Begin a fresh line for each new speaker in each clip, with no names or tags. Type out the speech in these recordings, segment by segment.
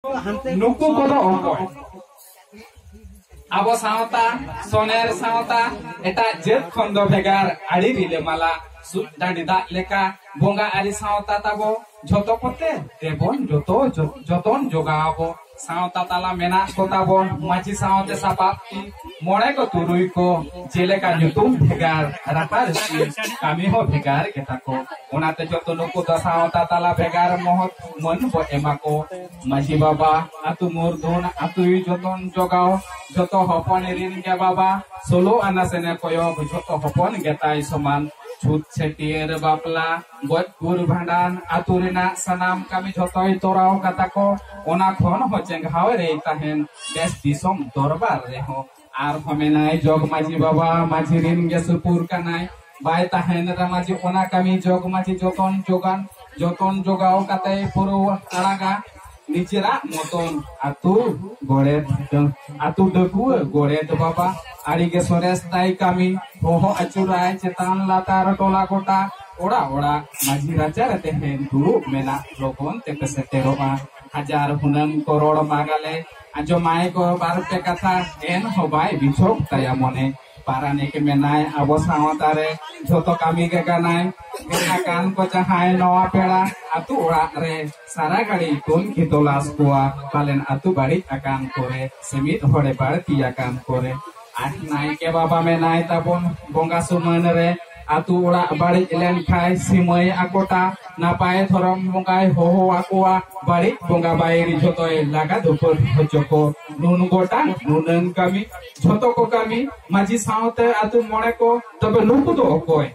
नुकु को अकोय आबो सावता सोनेर सावता एटा जेत खन दो भेगार आड़ी रिले माला सुट डांडी दा लेका बोंगा आरी सावता ताबो झोतो कोते देबन जतन जोगाबो सावता ताला मेना को ताबन माची सावते सापापी मोड़े को तुरुई को जेलेका नुतुम भेगार रापार कामी हो भेगार केताको ओनाते जतो नुकु द सावता ताला भेगार महत मन बो एमाको माची बाबा आतु मुरधुन आतुई जतन जोगाओ जतो हपन रिन के बाबा सोलो आना सेने कोयो जतो हपन गेताई समान छुट छेटियर बापला गज गुर भांडान आतुरेना सनाम कामी झोतोय तोराव काताको ओना खन हो चेंगहाव रे ताहेन देश दिसम दरबार रे हो आर हमेनाय जग माजी बाबा माजी रिन गेसुपुर कानाय बाय ताहेन रामाजी ओना कामी जग माजी जतन जोगाव काते पुरो आड़ागा निचेरा मतन आतु गड़े आतु डकु गड़े बाबा आड़ी के सोरेस दाई कामी होहो अचुराय चेतान लातार टोला कोटा ओड़ा ओड़ा माजी राजा रहते हैं दुरु मेना लोगों ते सेटेरोमा हजार हुनन करोड़ मागाले आजो माय को बार पे कथा एन हो बाय बिछोक तया मने पाराने के मेनाय आबो सावतारे झोतो कामी के कानाय गेना कान को चाहाय नवा पेड़ा आतु ओड़ा रे सारा गाड़ी कोन खितोलास कोआ पालेन आतु बाड़ी आकान करे समित होड़े बाड़ती आकान करे आज नाय के बाबा में नाय ताबन बोंगा सुमन रे आतु ओड़ा बाड़ी लेन खाय सिमय आकोटा नापाय थरम बोंगाय होहो आकोआ बाड़ी बोंगा बायरी झोतोय लागा दुपर हचको नुन गोटा नुनन कामी झोतो को कामी माजी सावते आतु मोड़े को तबे नुकु दो अकोय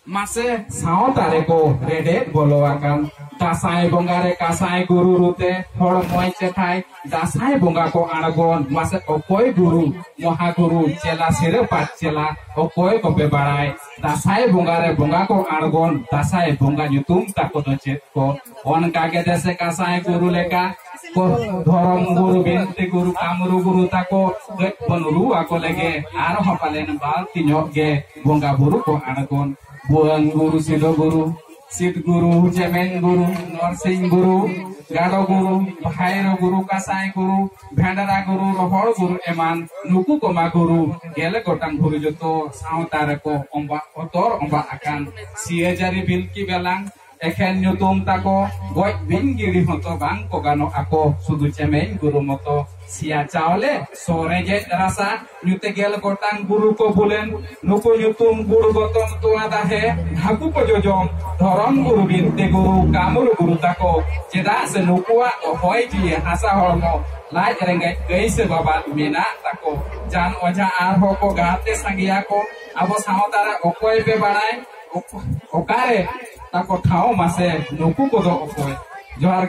मासे सावतारे को रेडे बोलो आकान दासाय बोंगारे कासाय गुरु रुते हड़ मोय चेथाय दासाय बोंगा को आड़गोन मासे अकोय गुरु महागुरु चेला सिरे पाट चेला अकोय को पे बाड़ाय दासाय बोंगारे बोंगा को आड़गोन दासाय बोंगा नुतुम ताको दो चेत को ओन कागे देसे कासाय गुरु लेका को धरम गुरु बिनती गुरु कामरु गुरु ताको बनरु आको लेगे आर हपालेन बाल तिनोगे बोंगा बुरु को आड़गोन बुआं गुरु सिदो गुरु सिद्ध गुरु जेमेन गुरु नरसिंह गुरु गाड़ो गुरु भाईरो गुरु कासाय गुरु भेंडरा गुरु रोहड़ गुरु एमान नुकु कोमा गुरु गेले गोटांग गुरु जतो सावतारे को ओंबा ओतर ओंबा आकान सिएजारी बिलकी बेलांग एखेन नुतुम ताको गय बिनगिरी हतो बांग को गानो आको सुदु चेमेन गुरु मतो सिया चावले सोरे जे रासा नुते गेल गोटांग गुरु को बुलेन नुको नुतुम गुरु गतन तुआ दाहे धाकु को जोजम धरम गुरु बिनते गुरु कामरु गुरु ताको चेदा से नुकुआ होय जी हासा हरमो लाज रेंगे गईसे बाबा मेना ताको जान ओझा आर हो को गाते संगिया को आबो सावतारा ओकोय पे बाड़ाय ओकारे ताको ठाओ मासे नुकु को दो ओकोय जोहार